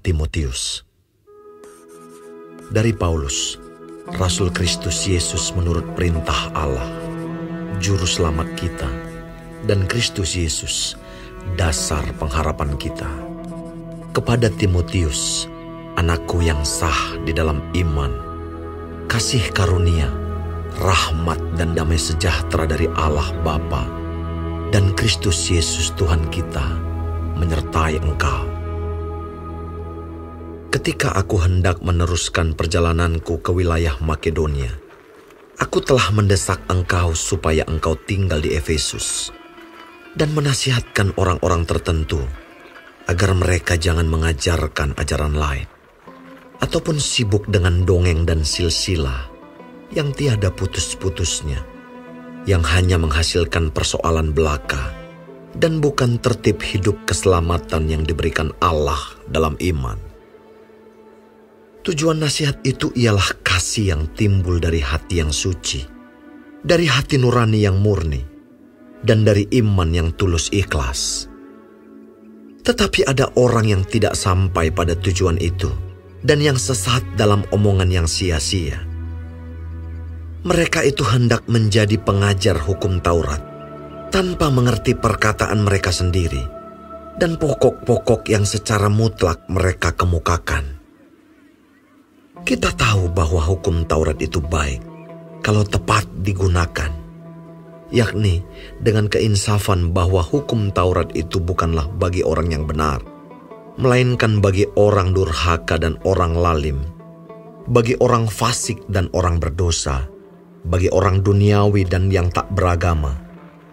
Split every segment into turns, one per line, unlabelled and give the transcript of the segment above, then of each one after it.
Timotius. Dari Paulus, Rasul Kristus Yesus menurut perintah Allah, Juru Selamat kita, dan Kristus Yesus, dasar pengharapan kita. Kepada Timotius, anakku yang sah di dalam iman, kasih karunia, rahmat dan damai sejahtera dari Allah Bapa dan Kristus Yesus Tuhan kita menyertai engkau. Ketika aku hendak meneruskan perjalananku ke wilayah Makedonia, aku telah mendesak engkau supaya engkau tinggal di Efesus dan menasihatkan orang-orang tertentu agar mereka jangan mengajarkan ajaran lain ataupun sibuk dengan dongeng dan silsilah yang tiada putus-putusnya, yang hanya menghasilkan persoalan belaka dan bukan tertib hidup keselamatan yang diberikan Allah dalam iman. Tujuan nasihat itu ialah kasih yang timbul dari hati yang suci, dari hati nurani yang murni, dan dari iman yang tulus ikhlas. Tetapi ada orang yang tidak sampai pada tujuan itu dan yang sesat dalam omongan yang sia-sia. Mereka itu hendak menjadi pengajar hukum Taurat tanpa mengerti perkataan mereka sendiri dan pokok-pokok yang secara mutlak mereka kemukakan. Kita tahu bahwa hukum Taurat itu baik kalau tepat digunakan, yakni dengan keinsafan bahwa hukum Taurat itu bukanlah bagi orang yang benar, melainkan bagi orang durhaka dan orang lalim, bagi orang fasik dan orang berdosa, bagi orang duniawi dan yang tak beragama,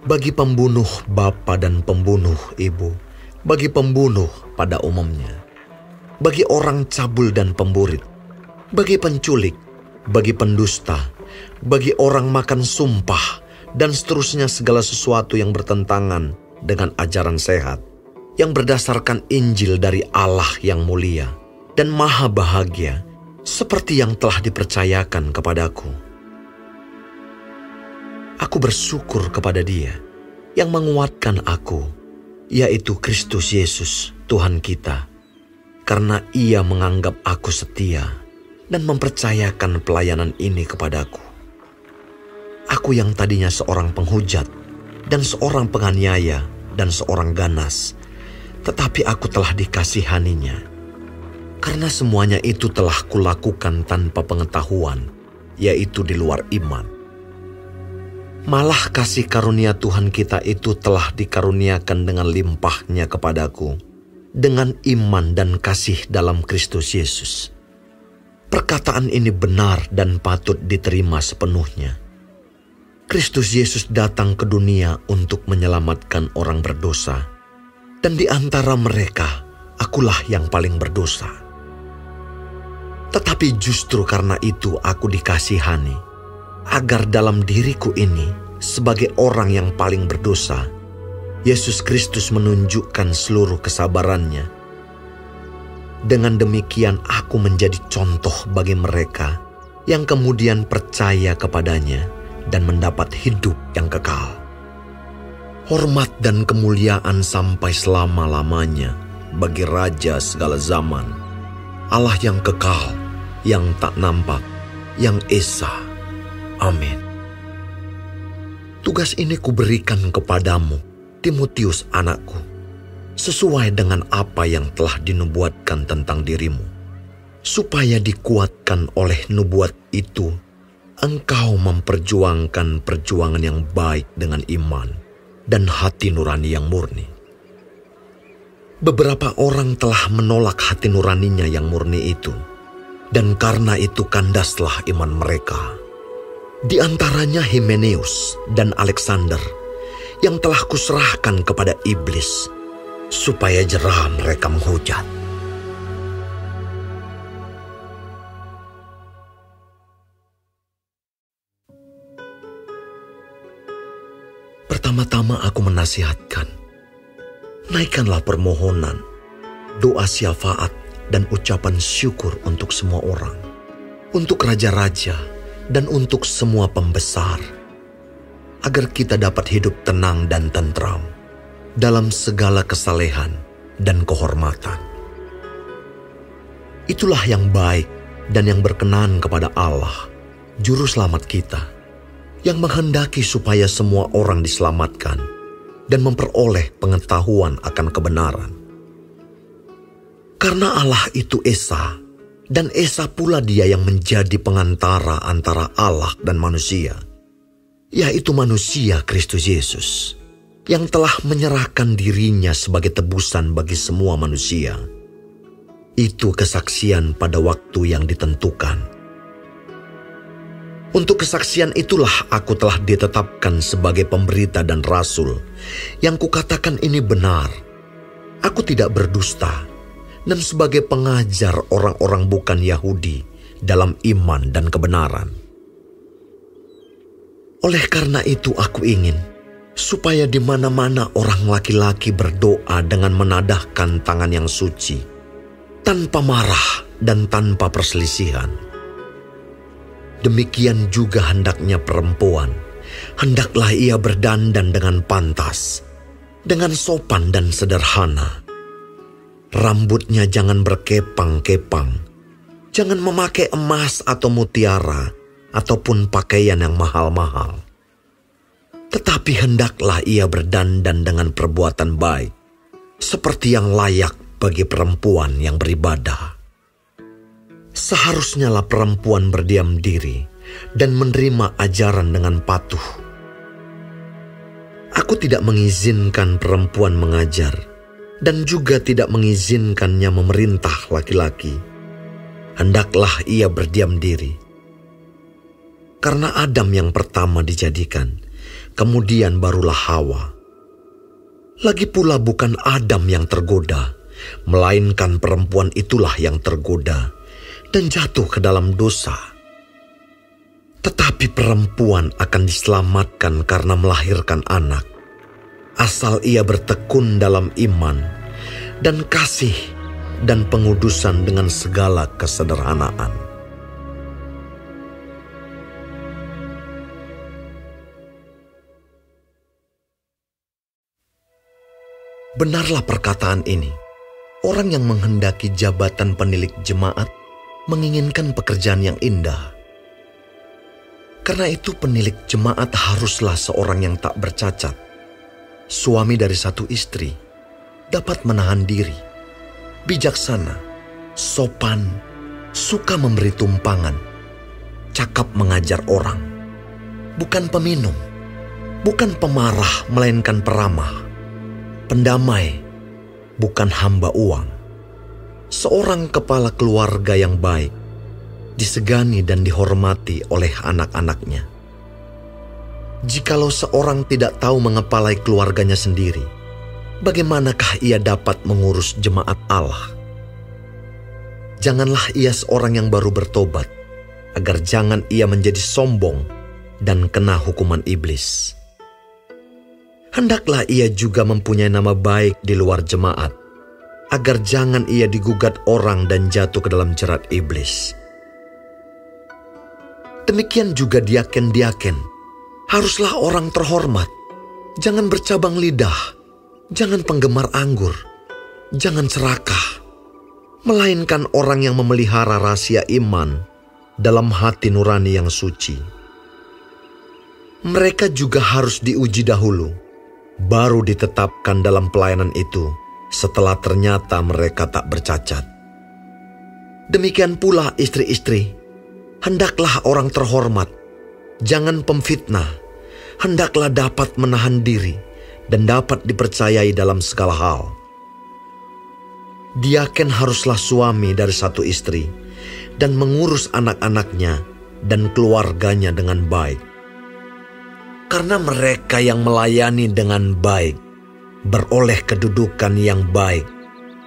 bagi pembunuh bapa dan pembunuh ibu, bagi pembunuh pada umumnya, bagi orang cabul dan pemburit, bagi penculik, bagi pendusta, bagi orang makan sumpah, dan seterusnya segala sesuatu yang bertentangan dengan ajaran sehat, yang berdasarkan Injil dari Allah yang mulia dan maha bahagia, seperti yang telah dipercayakan kepadaku. Aku bersyukur kepada Dia yang menguatkan aku, yaitu Kristus Yesus, Tuhan kita, karena Ia menganggap aku setia dan mempercayakan pelayanan ini kepadaku. Aku yang tadinya seorang penghujat dan seorang penganiaya dan seorang ganas, tetapi aku telah dikasihaninya. Karena semuanya itu telah kulakukan tanpa pengetahuan, yaitu di luar iman. Malah kasih karunia Tuhan kita itu telah dikaruniakan dengan limpahnya kepadaku, dengan iman dan kasih dalam Kristus Yesus. Perkataan ini benar dan patut diterima sepenuhnya. Kristus Yesus datang ke dunia untuk menyelamatkan orang berdosa, dan di antara mereka, akulah yang paling berdosa. Tetapi justru karena itu aku dikasihani, agar dalam diriku ini, sebagai orang yang paling berdosa, Yesus Kristus menunjukkan seluruh kesabarannya. Dengan demikian aku menjadi contoh bagi mereka yang kemudian percaya kepadanya dan mendapat hidup yang kekal. Hormat dan kemuliaan sampai selama-lamanya bagi Raja segala zaman, Allah yang kekal, yang tak nampak, yang esa. Amin. Tugas ini kuberikan kepadamu, Timotius anakku, sesuai dengan apa yang telah dinubuatkan tentang dirimu, supaya dikuatkan oleh nubuat itu, engkau memperjuangkan perjuangan yang baik dengan iman dan hati nurani yang murni. Beberapa orang telah menolak hati nuraninya yang murni itu, dan karena itu kandaslah iman mereka. Di antaranya Himeneus dan Alexander, yang telah kuserahkan kepada iblis, supaya jerah mereka menghujat. Pertama-tama aku menasihatkan, naikkanlah permohonan, doa syafaat, dan ucapan syukur untuk semua orang, untuk raja-raja, dan untuk semua pembesar, agar kita dapat hidup tenang dan tentram dalam segala kesalehan dan kehormatan. Itulah yang baik dan yang berkenan kepada Allah, Juru Selamat kita, yang menghendaki supaya semua orang diselamatkan dan memperoleh pengetahuan akan kebenaran. Karena Allah itu Esa, dan Esa pula Dia yang menjadi pengantara antara Allah dan manusia, yaitu manusia Kristus Yesus, yang telah menyerahkan dirinya sebagai tebusan bagi semua manusia. Itu kesaksian pada waktu yang ditentukan. Untuk kesaksian itulah aku telah ditetapkan sebagai pemberita dan rasul, yang kukatakan ini benar. Aku tidak berdusta, dan sebagai pengajar orang-orang bukan Yahudi dalam iman dan kebenaran. Oleh karena itu aku ingin supaya di mana-mana orang laki-laki berdoa dengan menadahkan tangan yang suci, tanpa marah dan tanpa perselisihan. Demikian juga hendaknya perempuan, hendaklah ia berdandan dengan pantas, dengan sopan dan sederhana. Rambutnya jangan berkepang-kepang, jangan memakai emas atau mutiara, ataupun pakaian yang mahal-mahal. Tetapi hendaklah ia berdandan dengan perbuatan baik, seperti yang layak bagi perempuan yang beribadah. Seharusnyalah perempuan berdiam diri dan menerima ajaran dengan patuh. Aku tidak mengizinkan perempuan mengajar, dan juga tidak mengizinkannya memerintah laki-laki. Hendaklah ia berdiam diri. Karena Adam yang pertama dijadikan, kemudian barulah Hawa. Lagi pula bukan Adam yang tergoda, melainkan perempuan itulah yang tergoda dan jatuh ke dalam dosa. Tetapi perempuan akan diselamatkan karena melahirkan anak, asal ia bertekun dalam iman dan kasih dan pengudusan dengan segala kesederhanaan. Benarlah perkataan ini. Orang yang menghendaki jabatan penilik jemaat menginginkan pekerjaan yang indah. Karena itu penilik jemaat haruslah seorang yang tak bercacat, suami dari satu istri, dapat menahan diri, bijaksana, sopan, suka memberi tumpangan, cakap mengajar orang, bukan peminum, bukan pemarah melainkan peramah, pendamai, bukan hamba uang, seorang kepala keluarga yang baik, disegani dan dihormati oleh anak-anaknya. Jikalau seorang tidak tahu mengepalai keluarganya sendiri, bagaimanakah ia dapat mengurus jemaat Allah? Janganlah ia seorang yang baru bertobat, agar jangan ia menjadi sombong dan kena hukuman iblis. Hendaklah ia juga mempunyai nama baik di luar jemaat, agar jangan ia digugat orang dan jatuh ke dalam jerat iblis. Demikian juga diaken-diaken, haruslah orang terhormat, jangan bercabang lidah, jangan penggemar anggur, jangan serakah, melainkan orang yang memelihara rahasia iman dalam hati nurani yang suci. Mereka juga harus diuji dahulu, baru ditetapkan dalam pelayanan itu setelah ternyata mereka tak bercacat. Demikian pula istri-istri, hendaklah orang terhormat, jangan pemfitnah, hendaklah dapat menahan diri dan dapat dipercayai dalam segala hal. Diaken haruslah suami dari satu istri dan mengurus anak-anaknya dan keluarganya dengan baik. Karena mereka yang melayani dengan baik beroleh kedudukan yang baik,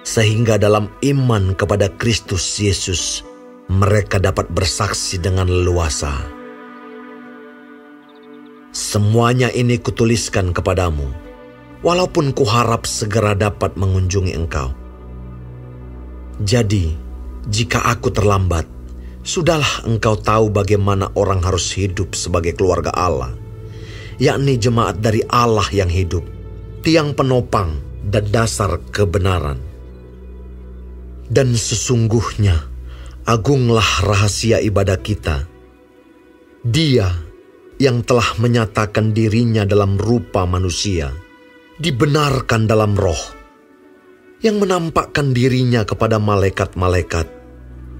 sehingga dalam iman kepada Kristus Yesus mereka dapat bersaksi dengan leluasa. Semuanya ini kutuliskan kepadamu, walaupun kuharap segera dapat mengunjungi engkau. Jadi, jika aku terlambat, sudahlah engkau tahu bagaimana orang harus hidup sebagai keluarga Allah, yakni jemaat dari Allah yang hidup, tiang penopang dan dasar kebenaran. Dan sesungguhnya Agunglah rahasia ibadah kita. Dia yang telah menyatakan dirinya dalam rupa manusia, dibenarkan dalam roh, yang menampakkan dirinya kepada malaikat-malaikat,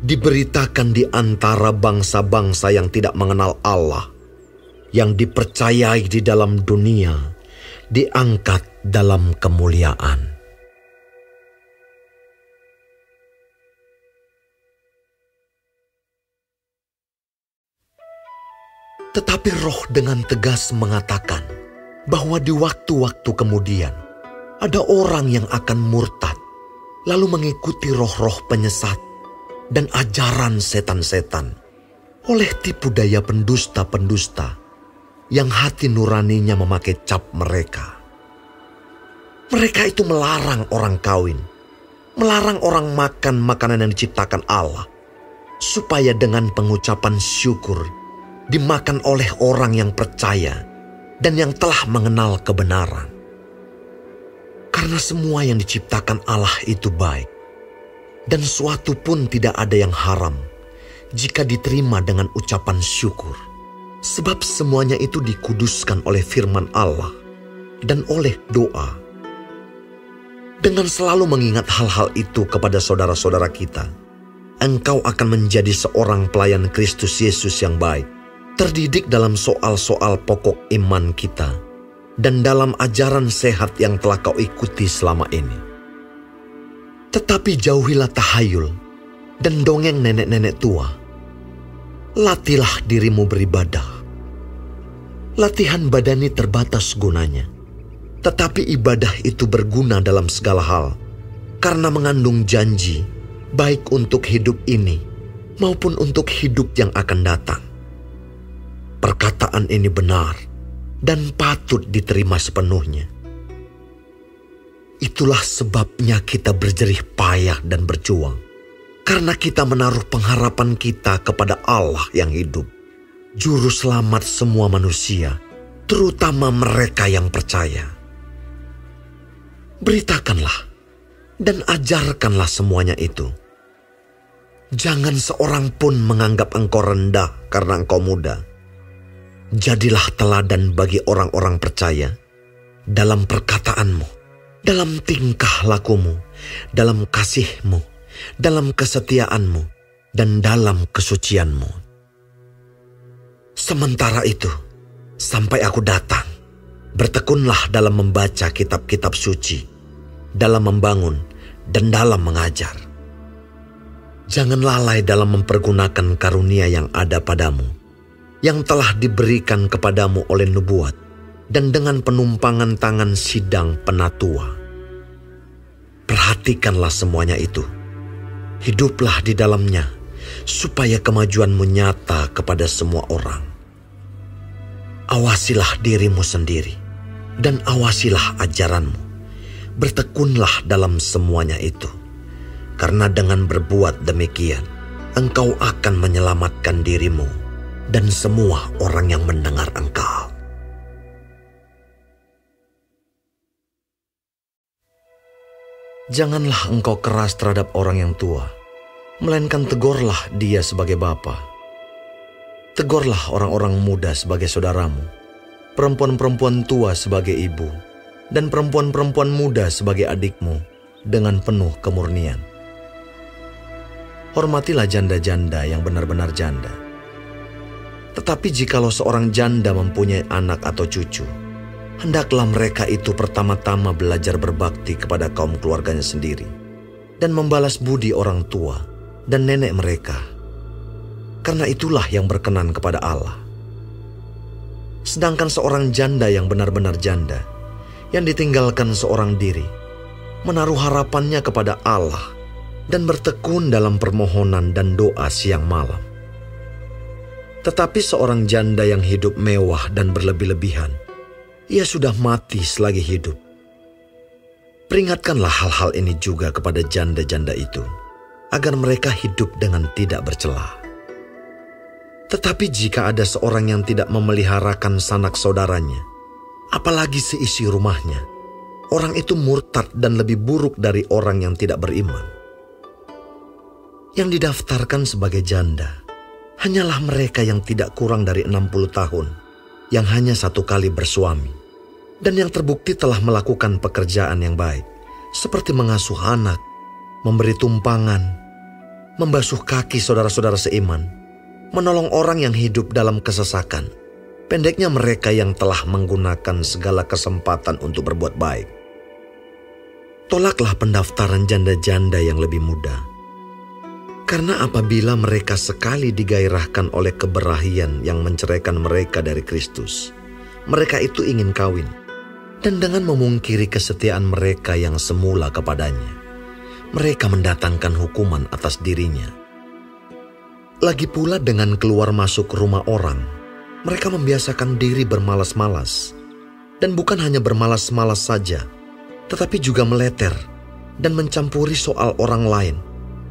diberitakan di antara bangsa-bangsa yang tidak mengenal Allah, yang dipercayai di dalam dunia, diangkat dalam kemuliaan. Tetapi roh dengan tegas mengatakan bahwa di waktu-waktu kemudian ada orang yang akan murtad, lalu mengikuti roh-roh penyesat dan ajaran setan-setan oleh tipu daya pendusta-pendusta yang hati nuraninya memakai cap mereka. Mereka itu melarang orang kawin, melarang orang makan makanan yang diciptakan Allah, supaya dengan pengucapan syukur dimakan oleh orang yang percaya dan yang telah mengenal kebenaran. Karena semua yang diciptakan Allah itu baik, dan suatu pun tidak ada yang haram jika diterima dengan ucapan syukur, sebab semuanya itu dikuduskan oleh firman Allah dan oleh doa. Dengan selalu mengingat hal-hal itu kepada saudara-saudara kita, engkau akan menjadi seorang pelayan Kristus Yesus yang baik, terdidik dalam soal-soal pokok iman kita, dan dalam ajaran sehat yang telah kau ikuti selama ini. Tetapi jauhilah tahayul dan dongeng nenek-nenek tua. Latihlah dirimu beribadah. Latihan badani terbatas gunanya, tetapi ibadah itu berguna dalam segala hal, karena mengandung janji, baik untuk hidup ini maupun untuk hidup yang akan datang. Perkataan ini benar dan patut diterima sepenuhnya. Itulah sebabnya kita berjerih payah dan berjuang, karena kita menaruh pengharapan kita kepada Allah yang hidup, Juru Selamat semua manusia, terutama mereka yang percaya. Beritakanlah dan ajarkanlah semuanya itu. Jangan seorang pun menganggap engkau rendah karena engkau muda. Jadilah teladan bagi orang-orang percaya dalam perkataanmu, dalam tingkah lakumu, dalam kasihmu, dalam kesetiaanmu, dan dalam kesucianmu. Sementara itu, sampai aku datang, bertekunlah dalam membaca kitab-kitab suci, dalam membangun, dan dalam mengajar. Jangan lalai dalam mempergunakan karunia yang ada padamu, yang telah diberikan kepadamu oleh nubuat dan dengan penumpangan tangan sidang penatua. Perhatikanlah semuanya itu. Hiduplah di dalamnya, supaya kemajuanmu nyata kepada semua orang. Awasilah dirimu sendiri, dan awasilah ajaranmu. Bertekunlah dalam semuanya itu, karena dengan berbuat demikian, engkau akan menyelamatkan dirimu dan semua orang yang mendengar engkau. Janganlah engkau keras terhadap orang yang tua, melainkan tegurlah dia sebagai bapa. Tegurlah orang-orang muda sebagai saudaramu, perempuan-perempuan tua sebagai ibu, dan perempuan-perempuan muda sebagai adikmu dengan penuh kemurnian. Hormatilah janda-janda yang benar-benar janda. Tetapi jikalau seorang janda mempunyai anak atau cucu, hendaklah mereka itu pertama-tama belajar berbakti kepada kaum keluarganya sendiri dan membalas budi orang tua dan nenek mereka, karena itulah yang berkenan kepada Allah. Sedangkan seorang janda yang benar-benar janda, yang ditinggalkan seorang diri, menaruh harapannya kepada Allah dan bertekun dalam permohonan dan doa siang malam. Tetapi seorang janda yang hidup mewah dan berlebih-lebihan, ia sudah mati selagi hidup. Peringatkanlah hal-hal ini juga kepada janda-janda itu, agar mereka hidup dengan tidak bercela. Tetapi jika ada seorang yang tidak memeliharakan sanak saudaranya, apalagi seisi rumahnya, orang itu murtad dan lebih buruk dari orang yang tidak beriman. Yang didaftarkan sebagai janda hanyalah mereka yang tidak kurang dari 60 tahun, yang hanya satu kali bersuami, dan yang terbukti telah melakukan pekerjaan yang baik, seperti mengasuh anak, memberi tumpangan, membasuh kaki saudara-saudara seiman, menolong orang yang hidup dalam kesesakan. Pendeknya mereka yang telah menggunakan segala kesempatan untuk berbuat baik. Tolaklah pendaftaran janda-janda yang lebih muda. Karena apabila mereka sekali digairahkan oleh keberahian yang menceraikan mereka dari Kristus, mereka itu ingin kawin, dan dengan memungkiri kesetiaan mereka yang semula kepadanya, mereka mendatangkan hukuman atas dirinya. Lagi pula dengan keluar masuk rumah orang, mereka membiasakan diri bermalas-malas, dan bukan hanya bermalas-malas saja, tetapi juga meleter dan mencampuri soal orang lain,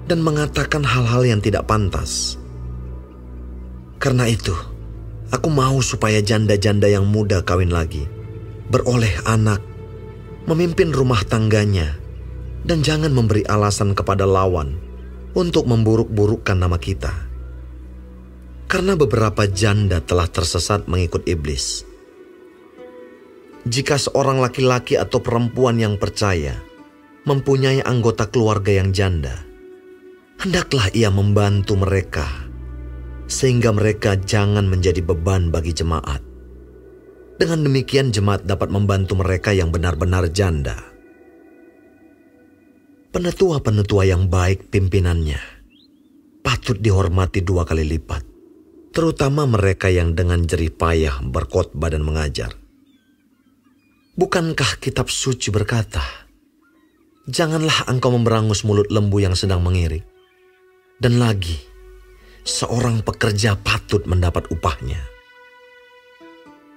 dan mengatakan hal-hal yang tidak pantas. Karena itu, aku mau supaya janda-janda yang muda kawin lagi, beroleh anak, memimpin rumah tangganya, dan jangan memberi alasan kepada lawan untuk memburuk-burukkan nama kita. Karena beberapa janda telah tersesat mengikut iblis. Jika seorang laki-laki atau perempuan yang percaya mempunyai anggota keluarga yang janda, hendaklah ia membantu mereka, sehingga mereka jangan menjadi beban bagi jemaat. Dengan demikian jemaat dapat membantu mereka yang benar-benar janda. Penetua-penetua yang baik pimpinannya patut dihormati 2 kali lipat, terutama mereka yang dengan jerih payah berkhotbah dan mengajar. Bukankah kitab suci berkata, "Janganlah engkau memberangus mulut lembu yang sedang mengirik." Dan lagi, seorang pekerja patut mendapat upahnya.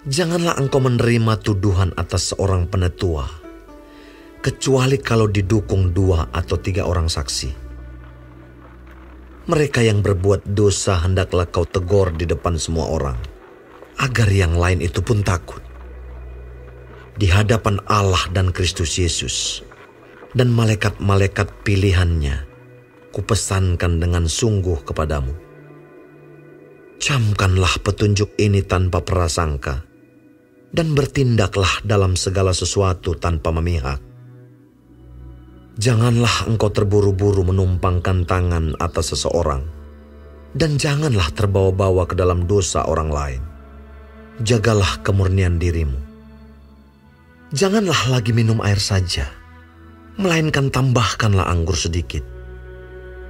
Janganlah engkau menerima tuduhan atas seorang penetua, kecuali kalau didukung 2 atau 3 orang saksi. Mereka yang berbuat dosa hendaklah kau tegur di depan semua orang, agar yang lain itu pun takut. Di hadapan Allah dan Kristus Yesus, dan malaikat-malaikat pilihannya, kupesankan dengan sungguh kepadamu. Camkanlah petunjuk ini tanpa prasangka, dan bertindaklah dalam segala sesuatu tanpa memihak. Janganlah engkau terburu-buru menumpangkan tangan atas seseorang, dan janganlah terbawa-bawa ke dalam dosa orang lain. Jagalah kemurnian dirimu. Janganlah lagi minum air saja, melainkan tambahkanlah anggur sedikit.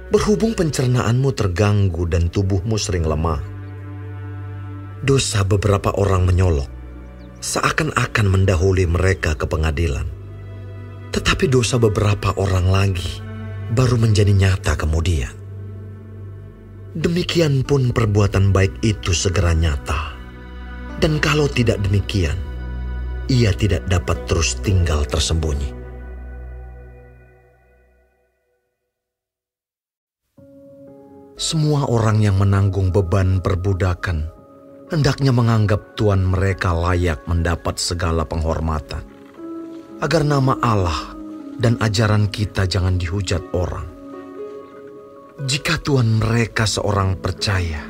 Berhubung pencernaanmu terganggu dan tubuhmu sering lemah. Dosa beberapa orang menyolok, seakan-akan mendahului mereka ke pengadilan. Tetapi dosa beberapa orang lagi baru menjadi nyata kemudian. Demikian pun perbuatan baik itu segera nyata. Dan kalau tidak demikian, ia tidak dapat terus tinggal tersembunyi. Semua orang yang menanggung beban perbudakan hendaknya menganggap tuan mereka layak mendapat segala penghormatan, agar nama Allah dan ajaran kita jangan dihujat orang. Jika tuan mereka seorang percaya,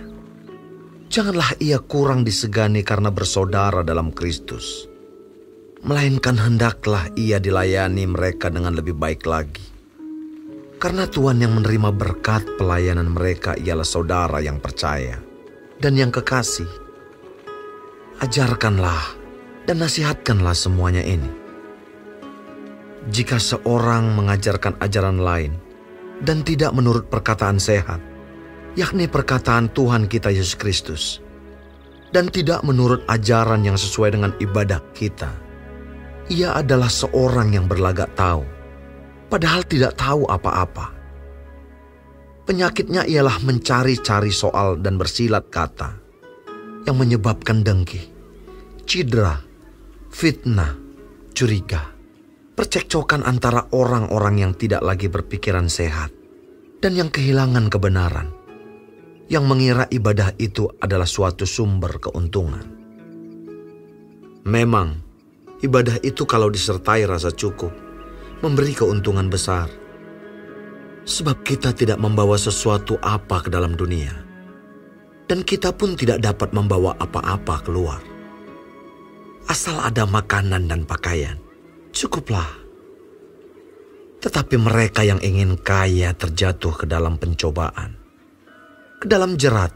janganlah ia kurang disegani karena bersaudara dalam Kristus, melainkan hendaklah ia dilayani mereka dengan lebih baik lagi. Karena Tuhan yang menerima berkat pelayanan mereka ialah saudara yang percaya dan yang kekasih. Ajarkanlah dan nasihatkanlah semuanya ini. Jika seorang mengajarkan ajaran lain dan tidak menurut perkataan sehat, yakni perkataan Tuhan kita Yesus Kristus, dan tidak menurut ajaran yang sesuai dengan ibadah kita, ia adalah seorang yang berlagak tahu, padahal tidak tahu apa-apa. Penyakitnya ialah mencari-cari soal dan bersilat kata, yang menyebabkan dengki, cidra, fitnah, curiga, percekcokan antara orang-orang yang tidak lagi berpikiran sehat dan yang kehilangan kebenaran, yang mengira ibadah itu adalah suatu sumber keuntungan. Memang, ibadah itu kalau disertai rasa cukup, memberi keuntungan besar. Sebab kita tidak membawa sesuatu apa ke dalam dunia, dan kita pun tidak dapat membawa apa-apa keluar. Asal ada makanan dan pakaian, cukuplah. Tetapi mereka yang ingin kaya terjatuh ke dalam pencobaan, ke dalam jerat,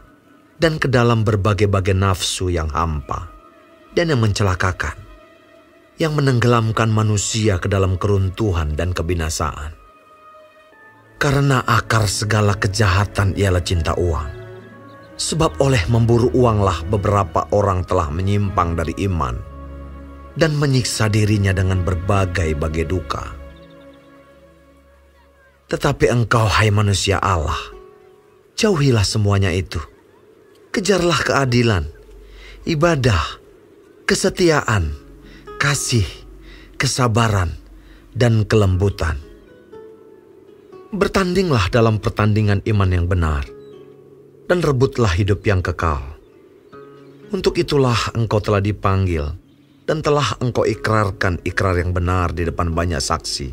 dan ke dalam berbagai-bagai nafsu yang hampa dan yang mencelakakan, yang menenggelamkan manusia ke dalam keruntuhan dan kebinasaan. Karena akar segala kejahatan ialah cinta uang. Sebab oleh memburu uanglah beberapa orang telah menyimpang dari iman dan menyiksa dirinya dengan berbagai-bagai duka. Tetapi engkau, hai manusia Allah, jauhilah semuanya itu. Kejarlah keadilan, ibadah, kesetiaan, kasih, kesabaran, dan kelembutan. Bertandinglah dalam pertandingan iman yang benar, dan rebutlah hidup yang kekal. Untuk itulah engkau telah dipanggil, dan telah engkau ikrarkan ikrar yang benar di depan banyak saksi,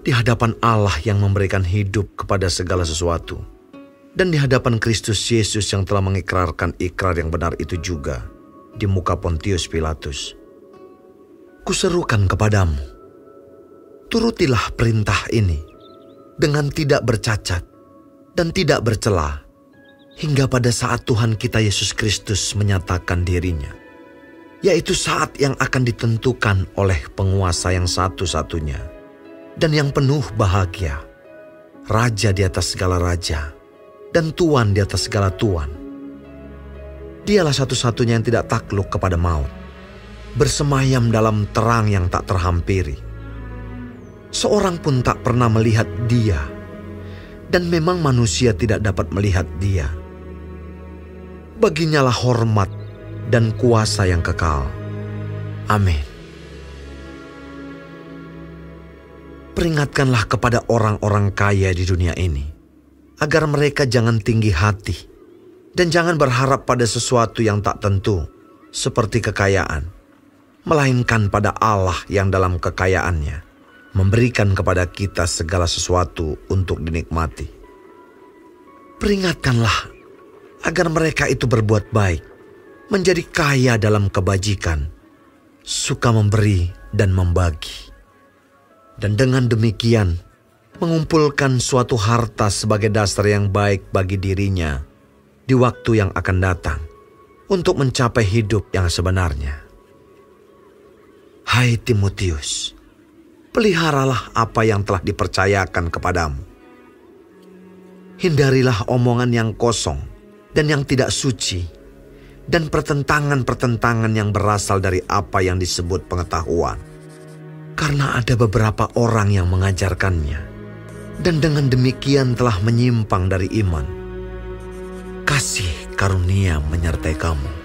di hadapan Allah yang memberikan hidup kepada segala sesuatu, dan di hadapan Kristus Yesus yang telah mengikrarkan ikrar yang benar itu juga di muka Pontius Pilatus. Kuserukan kepadamu, turutilah perintah ini dengan tidak bercacat dan tidak bercela, hingga pada saat Tuhan kita Yesus Kristus menyatakan dirinya, yaitu saat yang akan ditentukan oleh penguasa yang satu-satunya dan yang penuh bahagia, Raja di atas segala raja dan Tuan di atas segala tuan. Dialah satu-satunya yang tidak takluk kepada maut, bersemayam dalam terang yang tak terhampiri. Seorang pun tak pernah melihat Dia, dan memang manusia tidak dapat melihat Dia. Baginyalah hormat dan kuasa yang kekal. Amin. Peringatkanlah kepada orang-orang kaya di dunia ini, agar mereka jangan tinggi hati, dan jangan berharap pada sesuatu yang tak tentu, seperti kekayaan, melainkan pada Allah yang dalam kekayaannya memberikan kepada kita segala sesuatu untuk dinikmati. Peringatkanlah agar mereka itu berbuat baik, menjadi kaya dalam kebajikan, suka memberi dan membagi. Dan dengan demikian, mengumpulkan suatu harta sebagai dasar yang baik bagi dirinya di waktu yang akan datang, untuk mencapai hidup yang sebenarnya. Hai Timotius, peliharalah apa yang telah dipercayakan kepadamu. Hindarilah omongan yang kosong dan yang tidak suci, dan pertentangan-pertentangan yang berasal dari apa yang disebut pengetahuan. Karena ada beberapa orang yang mengajarkannya, dan dengan demikian telah menyimpang dari iman. Kasih karunia menyertai kamu.